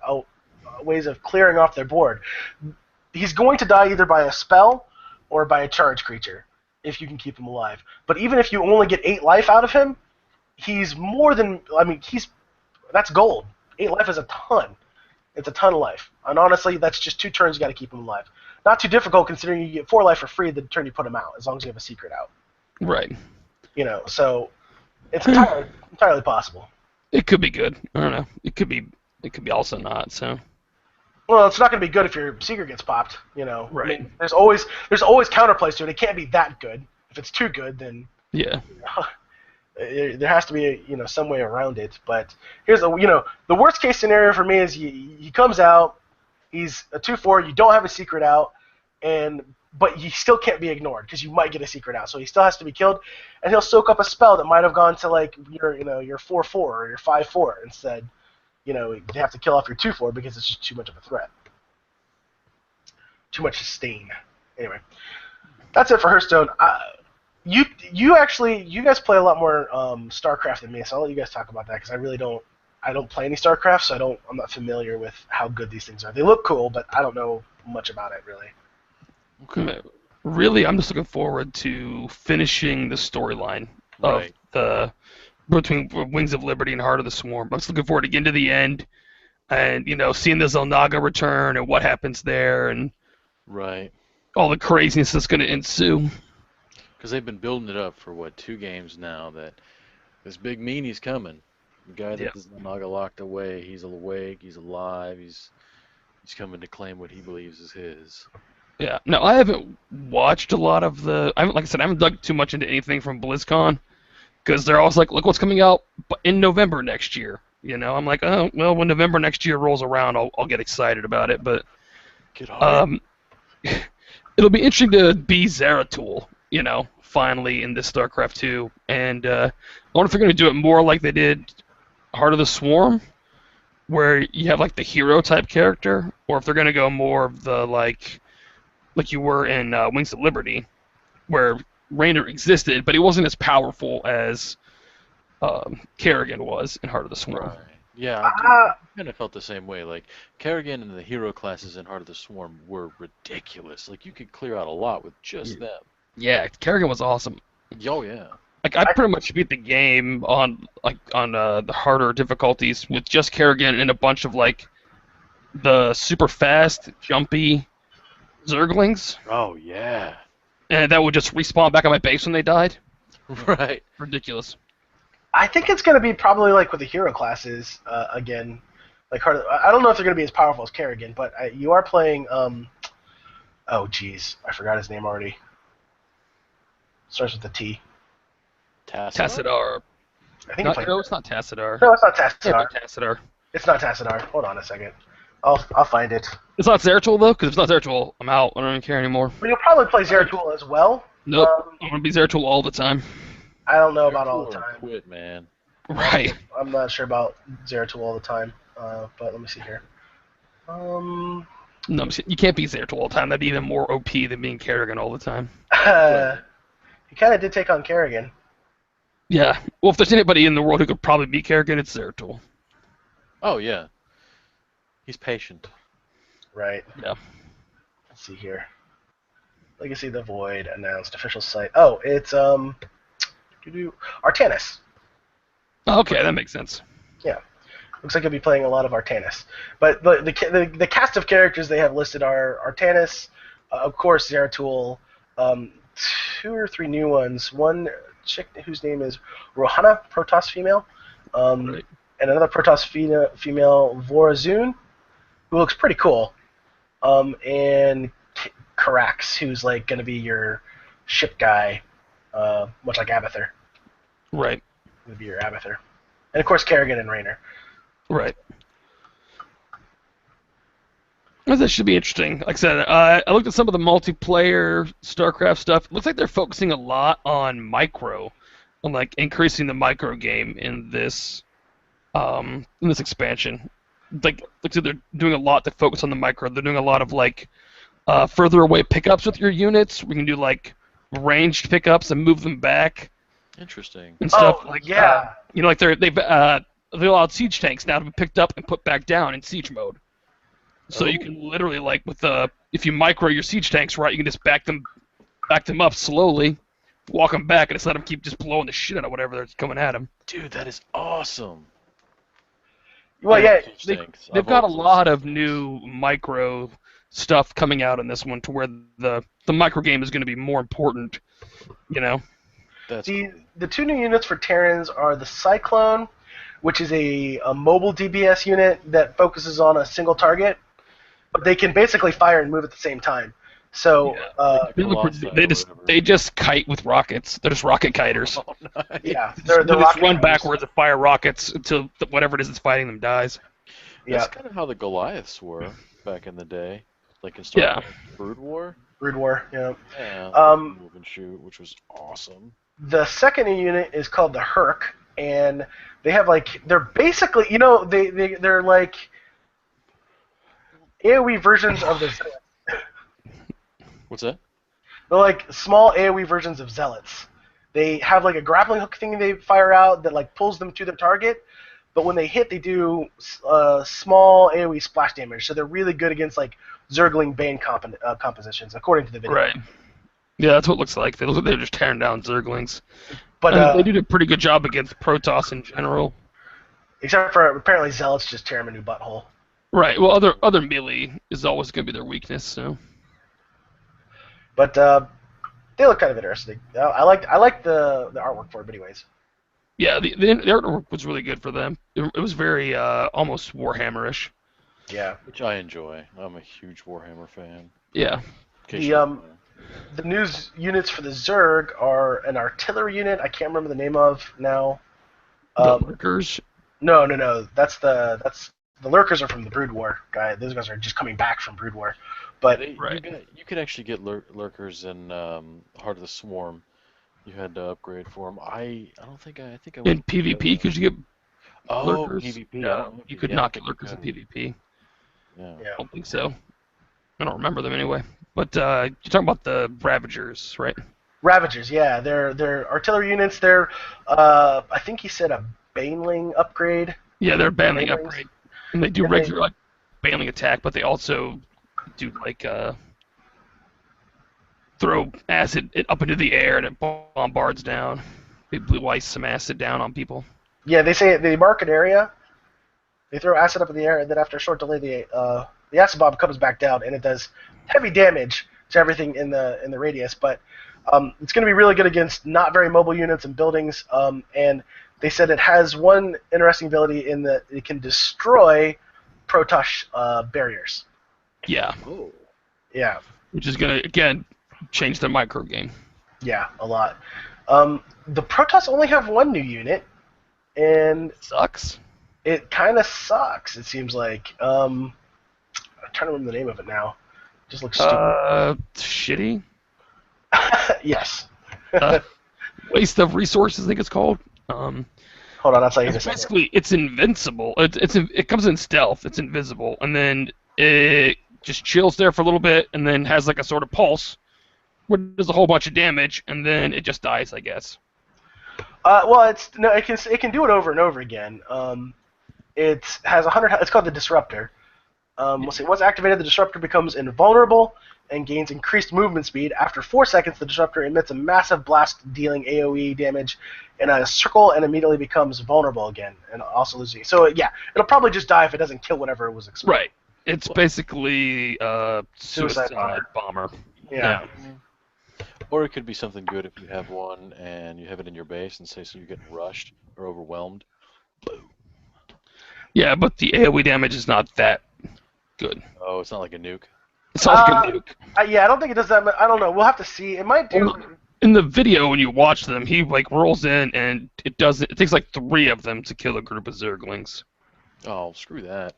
ways of clearing off their board. He's going to die either by a spell or by a charge creature if you can keep him alive. But even if you only get 8 life out of him, he's more than. I mean, that's gold. 8 life is a ton. It's a ton of life. And honestly, that's just 2 turns you got to keep him alive. Not too difficult considering you get 4 life for free the turn you put him out, as long as you have a secret out.
Right.
You know, so it's entirely possible.
It could be good. I don't know. It could be also not. So.
Well, it's not going to be good if your secret gets popped. You know.
Right.
I mean, there's always counterplays to it. It can't be that good. If it's too good, then
Yeah.
There has to be some way around it. But here's the worst case scenario for me is he comes out, he's a 2/4, you don't have a secret out, but he still can't be ignored because you might get a secret out, so he still has to be killed, and he'll soak up a spell that might have gone to like your 4/4 or your 5/4 instead. You have to kill off your 2/4 because it's just too much of a threat, too much sustain. Anyway, that's it for Hearthstone. You guys play a lot more StarCraft than me, so I'll let you guys talk about that because I don't play any StarCraft, so I'm not familiar with how good these things are. They look cool, but I don't know much about it really.
Okay. Really, I'm just looking forward to finishing the storyline of between Wings of Liberty and Heart of the Swarm. I'm just looking forward to getting to the end and seeing the Zelnaga return and what happens there and all the craziness that's going to ensue.
Because they've been building it up for 2 games now that this big meanie's coming. The guy that the Zelnaga locked away, he's awake, he's alive, he's coming to claim what he believes is his.
Yeah. No, I haven't watched a lot of like I said, I haven't dug too much into anything from BlizzCon because they're always like, look what's coming out in November next year. I'm like, oh well, when November next year rolls around, I'll get excited about it. But it'll be interesting to be Zeratul. Finally in this StarCraft 2. And I wonder if they're going to do it more like they did Heart of the Swarm, where you have like the hero type character, or if they're going to go more of the like you were in Wings of Liberty, where Raynor existed, but he wasn't as powerful as Kerrigan was in Heart of the Swarm.
Right. Yeah, I kind of felt the same way. Like, Kerrigan and the hero classes in Heart of the Swarm were ridiculous. Like, you could clear out a lot with just them.
Yeah, Kerrigan was awesome.
Oh, yeah.
Like, I pretty much beat the game on the harder difficulties with just Kerrigan and a bunch of, like, the super fast, jumpy Zerglings.
Oh, yeah.
And that would just respawn back on my base when they died.
Right.
Ridiculous.
I think it's going to be probably like with the hero classes again. Like I don't know if they're going to be as powerful as Kerrigan, but you are playing. Oh, geez, I forgot his name already. Starts with a T.
Tassadar.
I think
no, it's not Tassadar.
No, it's not Tassadar.
It's not Tassadar.
It's not Tassadar. Hold on a second. I'll find it.
It's not Zeratul though, because if it's not Zeratul, I'm out. I don't even care anymore.
But you'll probably play Zeratul as well.
Nope. I'm gonna be Zeratul all the time.
I don't know about all the time.
Quit, man.
Right.
I'm not sure about Zeratul all the time. But let me see here.
No, you can't be Zeratul all the time. That'd be even more OP than being Kerrigan all the time.
He kind of did take on Kerrigan.
Yeah. Well, if there's anybody in the world who could probably beat Kerrigan, it's Zeratul.
Oh, yeah. He's patient.
Right.
Yeah.
Let's see here. Legacy of the Void announced official site. Oh, it's Artanis.
Okay, that makes sense.
Yeah. Looks like you'll be playing a lot of Artanis. But the cast of characters they have listed are Artanis, of course, Zeratul, 2 or 3 new ones. One chick whose name is Rohanna, Protoss female,
Right.
and another Protoss female, Vorazun, who looks pretty cool, and Karax, who's like going to be your ship guy, much like Abathur.
Right.
Would be your Abathur. And of course Kerrigan and Raynor.
Right. Well, that should be interesting. Like I said, I looked at some of the multiplayer StarCraft stuff. It looks like they're focusing a lot on micro, on like increasing the micro game in this in this expansion. Like so they're doing a lot to focus on the micro. They're doing a lot of like further away pickups with your units. We can do like ranged pickups and move them back
Interesting.
and stuff.
Oh,
Like
yeah.
like they've allowed siege tanks now to be picked up and put back down in siege mode. So you can literally like if you micro your siege tanks right, you can just back them up slowly, walk them back, and just let them keep just blowing the shit out of whatever that's coming at them.
Dude, that is awesome.
Well, yeah,
They've got a lot of new micro stuff coming out in this one to where the micro game is going to be more important,
That's
the two new units for Terrans are the Cyclone, which is a mobile DBS unit that focuses on a single target, but they can basically fire and move at the same time. So
they just kite with rockets. They're just rocket kiters.
Oh, nice.
yeah,
They
they're
just run
rocket
backwards and fire rockets until whatever it is that's fighting them dies.
That's
Yeah,
kind of how the Goliaths were back in the day, like in Star Wars Brood War.
Brood War. Yeah.
Yeah. Move and shoot, which was awesome.
The second unit is called the Herc, and they have they're basically they're like AoE versions of the Zealots.
What's that?
They're like small AoE versions of Zealots. They have like a grappling hook thing they fire out that like pulls them to their target, but when they hit, they do small AoE splash damage. So they're really good against like Zergling Bane compositions, according to the video.
Right. Yeah, that's what it looks like. They look like they're just tearing down Zerglings.
But
they did a pretty good job against Protoss in general.
Except for apparently Zealots just tear them a new butthole.
Right. Well, other melee is always going to be their weakness. So.
But they look kind of interesting. I like the artwork for them, anyways.
Yeah, the artwork was really good for them. It was very almost Warhammer-ish.
Yeah.
Which I enjoy. I'm a huge Warhammer fan.
Yeah.
The new units for the Zerg are an artillery unit. I can't remember the name of now.
The Lurkers.
No. That's the Lurkers are from the Brood War guy. Those guys are just coming back from Brood War. But
you could actually get Lurkers in Heart of the Swarm. You had to upgrade for them. I think I
in PvP could you get Lurkers?
PvP.
No, you could not get Lurkers in PvP.
Yeah.
I don't think so. I don't remember them anyway. But you're talking about the Ravagers, right?
Ravagers, yeah, they're artillery units. They're I think he said a Baneling upgrade.
Yeah, they're a Baneling upgrade, and they do regular like Baneling attack, but they also do like throw acid up into the air and it bombards down. They blue ice some acid down on people.
Yeah, they say they mark an area. They throw acid up in the air, and then after a short delay, the acid bomb comes back down, and it does heavy damage to everything in the radius. But it's going to be really good against not very mobile units and buildings. And they said it has one interesting ability in that it can destroy Protoss barriers.
Yeah.
Oh.
Yeah.
Which is going to again change the micro game.
Yeah, a lot. The Protoss only have one new unit, and
Sucks.
it kind of sucks. It seems like. I'm trying to remember the name of it now. It just looks stupid.
Shitty.
Yes.
Waste of resources, I think it's called.
Hold on, I'll tell you this.
Basically, it's invincible. It comes in stealth. It's invisible, and then it just chills there for a little bit, and then has like a sort of pulse, where it does a whole bunch of damage, and then it just dies, I guess.
Well, it can do it over and over again. It has 100. It's called the Disruptor. We'll see. Once activated, the Disruptor becomes invulnerable and gains increased movement speed. After 4 seconds, the Disruptor emits a massive blast, dealing AoE damage in a circle, and immediately becomes vulnerable again, and also losing. So yeah, it'll probably just die if it doesn't kill whatever it was exploding.
Right. It's basically suicide bomber.
Yeah.
Or it could be something good if you have one and you have it in your base, and say so you're getting rushed or overwhelmed. Boom.
Yeah, but the AoE damage is not that good.
Oh, it's not like a nuke.
It's not like a nuke.
Yeah, I don't think it does that much. I don't know. We'll have to see. It might do.
In the video, when you watch them, he like rolls in, and it takes like 3 of them to kill a group of Zerglings.
Oh, screw that.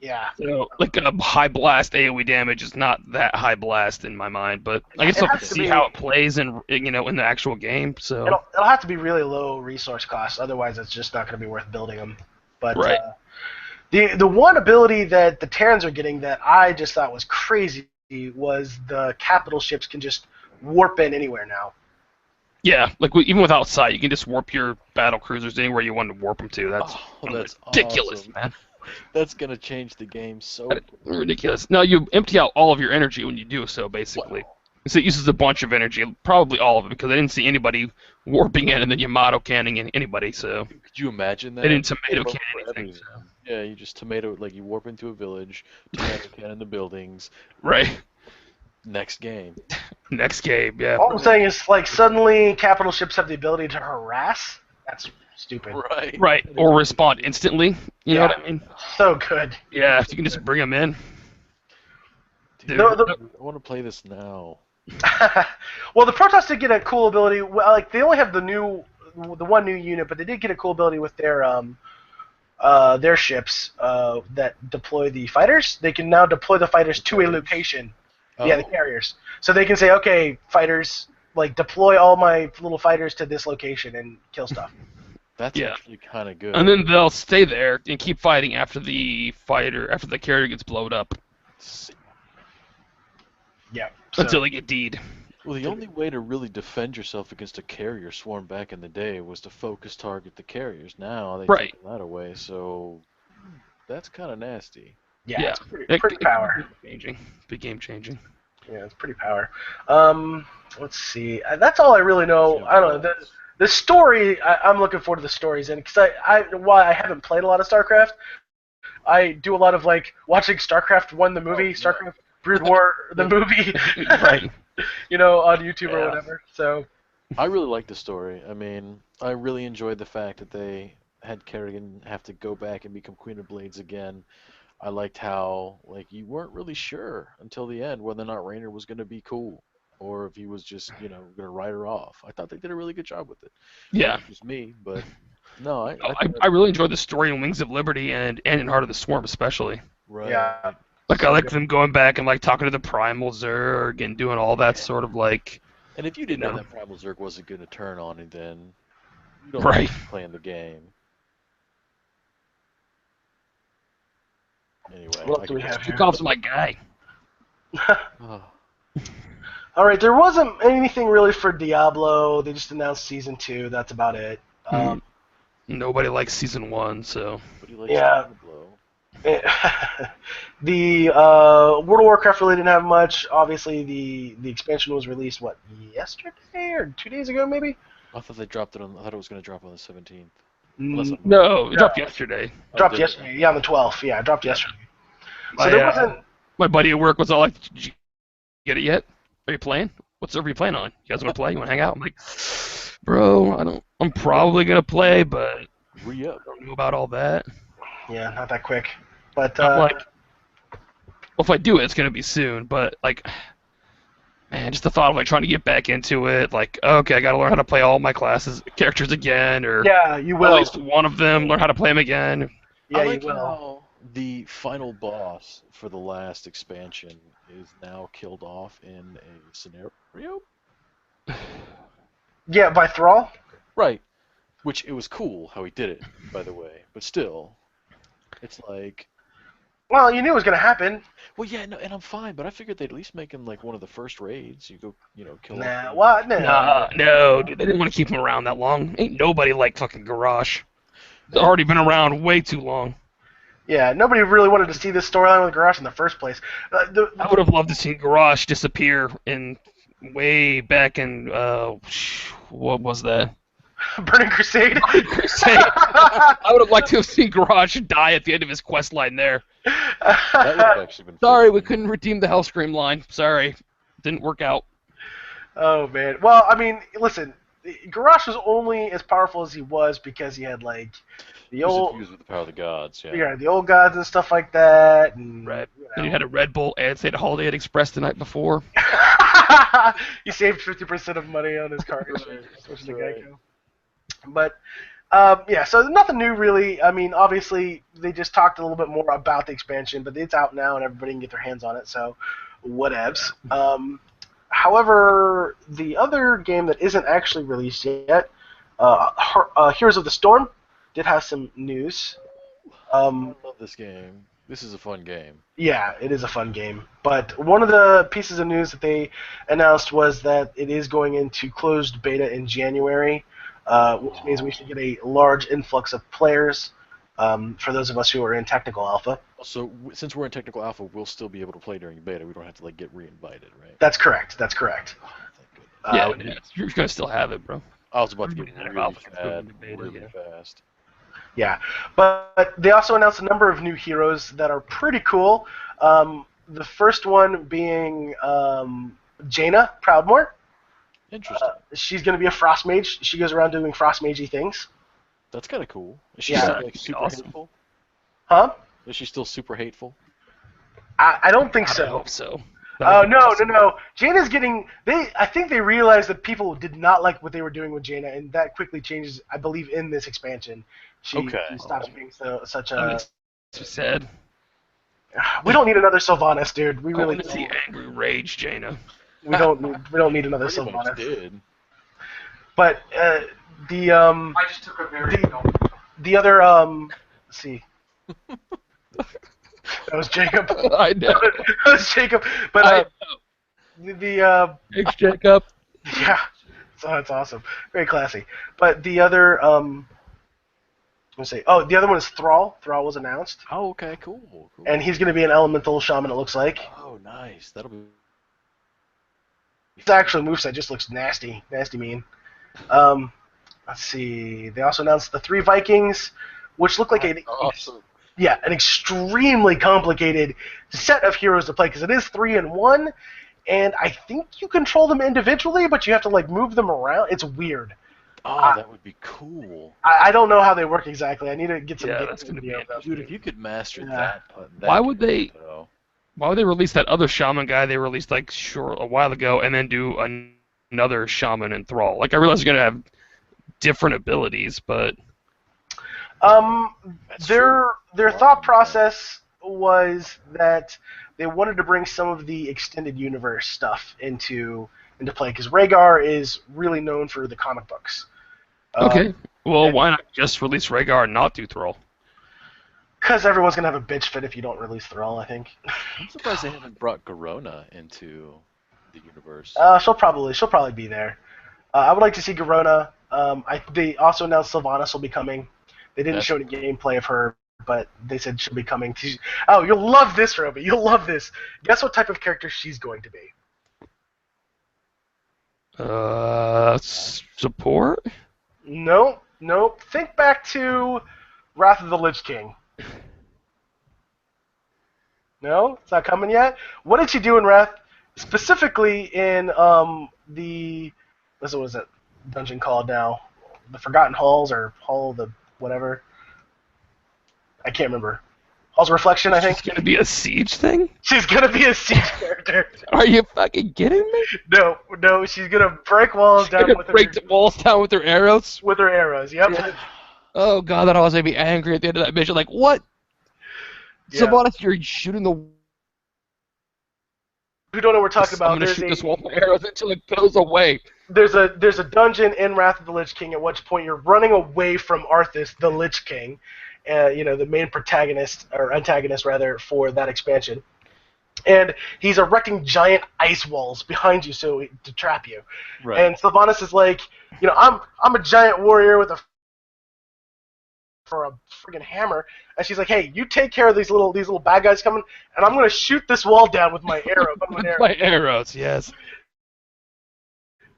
Yeah.
So, like a high blast AoE damage is not that high blast in my mind, but I guess we'll have to see how it plays in in the actual game. So
it'll have to be really low resource costs, otherwise it's just not going to be worth building them. But
Right.
the one ability that the Terrans are getting that I just thought was crazy was the capital ships can just warp in anywhere now.
Yeah, like even without sight, you can just warp your battle cruisers anywhere you want to warp them to. That's
That's
ridiculous,
awesome.
man.
That's gonna change the game so.
That's ridiculous. Now you empty out all of your energy when you do so, basically.
Wow.
So it uses a bunch of energy, probably all of it, because I didn't see anybody warping in and then Yamato canning anybody. So
Could you imagine that?
they didn't tomato
Warp
can
for
anything.
everything.
So.
Yeah, you just tomato like you warp into a village, tomato cannon the buildings.
Right.
Next game.
Next game, yeah.
All I'm saying is, like, suddenly capital ships have the ability to harass. That's stupid.
Right.
Right, or respond instantly. You know what I mean?
So good.
Yeah, if you can just bring them in.
Dude,
The-
I want to play this now.
Well, the Protoss did get a cool ability. Like, they only have the one new unit, but they did get a cool ability with their ships that deploy the fighters. They can now deploy the fighters to a location.
Oh.
Yeah, the carriers. So they can say, okay, fighters, like, deploy all my little fighters to this location and kill stuff.
That's
Yeah.
actually kind of good.
And then they'll stay there and keep fighting after the carrier gets blown up.
Yeah. So,
Until they get D'd.
Well, the only way to really defend yourself against a carrier swarm back in the day was to focus target the carriers. Now they've
Right.
taken that away, so that's kind of nasty.
yeah, it's pretty power.
Changing. Big game changing.
Yeah, it's pretty power. Let's see. That's all I really know. I don't know. The story, I'm looking forward to the stories, and because while I haven't played a lot of StarCraft, I do a lot of like watching StarCraft 1 the movie, StarCraft Brood War the movie,
Right.
you know, on YouTube or
Yeah.
whatever. So
I really like the story. I mean, I really enjoyed the fact that they had Kerrigan have to go back and become Queen of Blades again. I liked how, like, you weren't really sure until the end whether or not Raynor was going to be cool or if he was just, going to write her off. I thought they did a really good job with it.
Yeah.
It was me, but no,
I really enjoyed the story in Wings of Liberty and in Heart of the Swarm especially.
right.
yeah,
Like I like them going back and like talking to the Primal Zerg and doing all that sort of like
And if you didn't
No.
know that Primal Zerg wasn't going to turn on it, then you don't
Right.
like playing the game. Anyway,
What
I
do we
can
have
just-
here?
Chekhov's my guy.
Oh,
all right. There wasn't anything really for Diablo. They just announced season 2. That's about it.
Nobody likes season 1, so
but he likes
Yeah.
to blow.
The World of Warcraft really didn't have much. Obviously, the expansion was released yesterday or 2 days ago, maybe.
I thought they dropped it on. I thought it was going to drop on the 17th.
no, it dropped yesterday.
Dropped
did it?
yesterday. Yeah, on the 12th. Yeah, it dropped yesterday. So
My,
there wasn't.
my buddy at work was all like, "Did you get it yet? Are you playing? What server are you playing on? You guys want to play? You want to hang out?" I'm like, "Bro, I'm probably gonna play, but
Re-up.
I don't know about all that."
Yeah, not that quick. But
I'm like, well, if I do it, it's gonna be soon. But like, man, just the thought of like trying to get back into it, like, okay, I gotta learn how to play all my characters again, or
yeah, you
at
will.
least one of them, learn how to play them again.
Yeah,
I like
you will.
how the final boss for the last expansion is now killed off in a scenario.
Yeah, by Thrall.
Right. Which it was cool how he did it, by the way. But still, it's like,
Well, you knew it was gonna happen.
well, yeah, no, and I'm fine, but I figured they'd at least make him like one of the first raids. You go, kill
Nah,
him.
what? Nah.
No, dude, they didn't want to keep him around that long. Ain't nobody like fucking Garrosh. They've already been around way too long.
Yeah, nobody really wanted to see this storyline with Garrosh in the first place.
I would have loved to see Garrosh disappear in way back in what was that?
Burning Crusade.
Crusade. I would have liked to have seen Garrosh die at the end of his quest line there.
That would have actually been.
Sorry, we couldn't redeem the Hellscream line. Sorry, didn't work out.
Oh man. Well, I mean, listen, Garrosh was only as powerful as he was because he had like the
He was
old,
infused with the power of the gods. Yeah.
yeah, the old gods and stuff like that. And,
Right.
you
And you
know.
had a Red Bull ad say the Holiday Inn Express the night before.
He saved 50% of money on his car switching to
right.
Geico. But yeah, so nothing new really. I mean, obviously they just talked a little bit more about the expansion, but it's out now and everybody can get their hands on it. So whatevs. However, the other game that isn't actually released yet, Heroes of the Storm, did have some news.
I
Um,
love this game. This is a fun game.
yeah, it is a fun game. But one of the pieces of news that they announced was that it is going into closed beta in January, which means we should get a large influx of players for those of us who are in technical alpha.
So since we're in technical alpha, we'll still be able to play during beta. We don't have to like get re-invited, right?
That's correct. That's correct.
Oh, thank goodness.
Yeah, you're gonna still have it, bro.
I was about to get
Everybody in
really
alpha can
fat,
go into beta,
really
yeah.
fast.
Yeah, but they also announced a number of new heroes that are pretty cool. The first one being Jaina Proudmoore.
Interesting.
She's going to be a frost mage. She goes around doing frost magey things.
That's kind of cool. Is she
Yeah.
still like super
Awesome.
hateful?
Huh?
Is she still super hateful?
I don't think
I
so.
hope so.
Oh,
That'd be
no,
awesome.
no. Jaina's getting... I think they realized that people did not like what they were doing with Jaina, and that quickly changes, I believe, in this expansion. She stops being such
That
a...
makes me sad.
We don't need another Sylvanas, dude. We
I
really
want to see
don't.
angry rage, Jaina.
We don't need another
Pretty much
Sylvanas.
did.
But the
I just took a very
the other let's see. That was Jacob.
I know.
That was Jacob. But the
Thanks, Jacob.
yeah, so that's awesome. Very classy. But the other let's see. Oh, the other one is Thrall. Thrall was announced,
Oh, okay, cool.
and he's going to be an elemental shaman. It looks like.
Oh, nice. That'll be.
His actual moveset just looks nasty, mean. Let's see. They also announced the 3 Vikings, which look like an
Awesome.
an extremely complicated set of heroes to play because it is 3 in 1, and I think you control them individually, but you have to like move them around. It's weird.
Oh, that would be cool.
I don't know how they work exactly. I need to get some.
Yeah,
gameplay
that's gonna be
video of them.
Dude, if you could master
Yeah.
that
Why would they-
though.
Why would they release that other shaman guy they released like a while ago, and then do another shaman and Thrall? Like I realize you're gonna have different abilities, but
That's
Their
true.
thought process was that they wanted to bring some of the extended universe stuff into play because Rhaegar is really known for the comic books.
okay. Well,
and-
why not just release Rhaegar and not do Thrall?
Because everyone's gonna have a bitch fit if you don't release Thrall, I think.
I'm surprised they haven't brought Garona into the universe.
She'll probably be there. I would like to see Garona. They also announced Sylvanas will be coming. They didn't show any gameplay of her, but they said she'll be coming. Oh, you'll love this, Roby. You'll love this. Guess what type of character she's going to be?
Support?
Nope. Think back to Wrath of the Lich King. No, it's not coming yet. What did she do in Wrath? Specifically in the what is that dungeon called now? The Forgotten Halls or Hall of the whatever. I can't remember. Hall's Reflection, I think.
It's gonna be a siege thing?
She's gonna be a siege character.
Are you fucking kidding me?
No, she's gonna break walls down
Gonna
with
break the walls down with her arrows?
with her arrows. Yep.
Yeah. Oh god, that always made me angry at the end of that mission. Like, what?
Yeah.
Sylvanas, you're shooting the.
Who don't know what we're talking
I'm
about?
gonna
There's
shoot
a
this wall with my arrows until it goes away.
there's a dungeon in Wrath of the Lich King at which point you're running away from Arthas, the Lich King, the main protagonist or antagonist rather for that expansion, and he's erecting giant ice walls behind you to trap you.
Right.
And Sylvanas is like, I'm a giant warrior with a friggin' hammer, and she's like, hey, you take care of these little bad guys coming, and I'm gonna shoot this wall down with my arrow.
With my arrows, yes.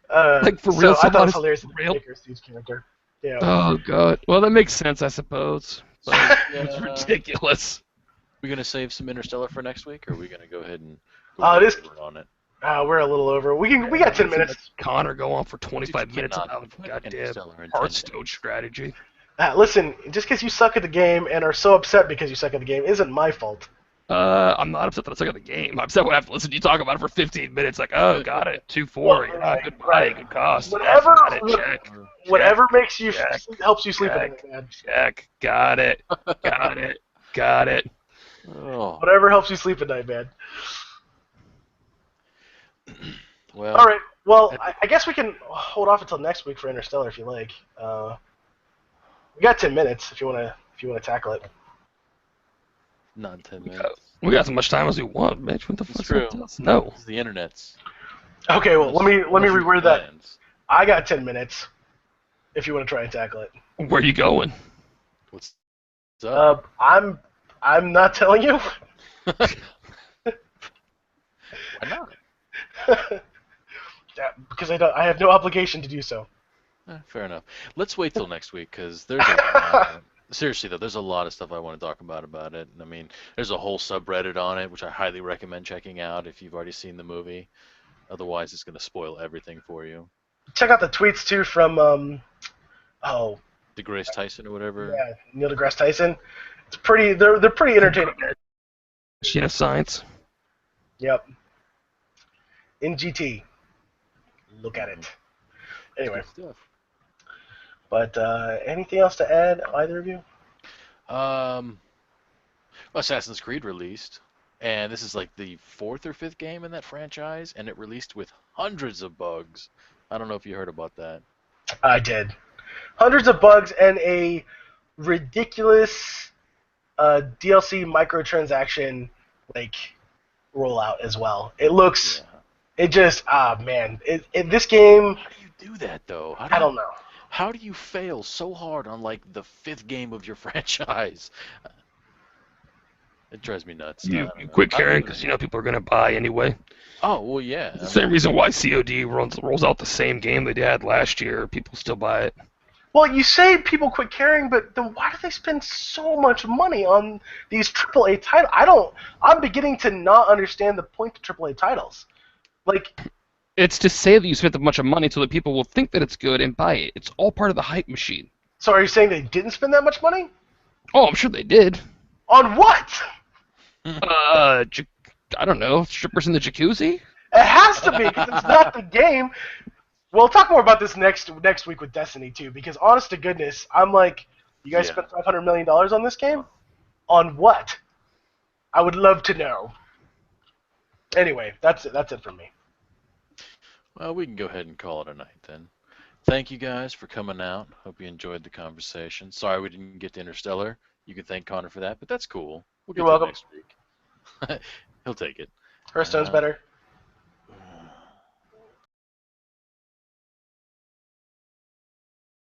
Like, for
so
real,
I thought it was
Sylvanas,
hilarious that
for
they
real?
make her a siege character. Yeah.
Oh god. Well, that makes sense, I suppose. But it's
Yeah.
ridiculous.
We gonna save some Interstellar for next week, or are we gonna go ahead and
This-
over on it?
We're a little over. We got 10 minutes.
Connor go on for 25
You
minutes
cannot
about
put
goddamn
Interstellar in 10
Hearthstone strategy.
Listen, just because you suck at the game and are so upset because you suck at the game isn't my fault.
I'm not upset that I suck at the game. I'm upset when I have to listen to you talk about it for 15 minutes. Like, oh, got it. 2-4.
Right,
Good buy,
right.
good cost.
Whatever-
Got it. Check.
Whatever makes you
Check.
helps you sleep at
Check.
night, man.
Check. Got it. Got it. Got it.
Oh,
Whatever helps you sleep at night, man.
well.
All right. Well, I guess we can hold off until next week for Interstellar if you like. We got 10 minutes if you wanna tackle it.
Not 10 minutes.
We got as much time as we want, bitch. What the
It's
fuck?
true.
No.
It's the internet's.
Okay, well, let me reword that.
Plans.
I got 10 minutes. If you want to try and tackle it.
Where are you going?
What's up?
I'm not telling you.
Why not?
Yeah, because I have no obligation to do so.
Fair enough. Let's wait till next week because there's a lot. Seriously though, there's a lot of stuff I want to talk about it. I mean, there's a whole subreddit on it, which I highly recommend checking out if you've already seen the movie. Otherwise, it's going to spoil everything for you.
Check out the tweets too from
DeGrasse Tyson or whatever.
Yeah, Neil deGrasse Tyson. It's pretty. They're pretty entertaining.
Machine of Science.
Yep. In GT. Look at it. Anyway.
Good stuff.
But anything else to add, either of you?
Assassin's Creed released, and this is like the 4th or 5th game in that franchise, and it released with hundreds of bugs. I don't know if you heard about that.
I did. Hundreds of bugs and a ridiculous DLC microtransaction rollout as well. It looks.
Yeah.
It just man. This game.
How do you do that though?
I don't know.
How do you fail so hard on like the 5th game of your franchise? It drives me nuts.
You quit caring because you know people are going to buy anyway.
Oh, well, yeah.
It's the same reason why COD rolls out the same game they had last year. People still buy it.
Well, you say people quit caring, but then why do they spend so much money on these AAA titles? I'm beginning to not understand the point of AAA titles.
It's to say that you spent a bunch of money so that people will think that it's good and buy it. It's all part of the hype machine.
So are you saying they didn't spend that much money?
Oh, I'm sure they did.
On what?
I don't know. Strippers in the jacuzzi?
It has to be, because it's not the game. We'll talk more about this next week with Destiny, too, because honest to goodness, I'm like, you guys spent $500 million on this game? On what? I would love to know. Anyway, that's it from me.
Well, we can go ahead and call it a night then. Thank you guys for coming out. Hope you enjoyed the conversation. Sorry we didn't get to Interstellar. You can thank Connor for that, but that's cool. We'll get
You're
to it
welcome.
next week. He'll take it.
Hearthstone's better.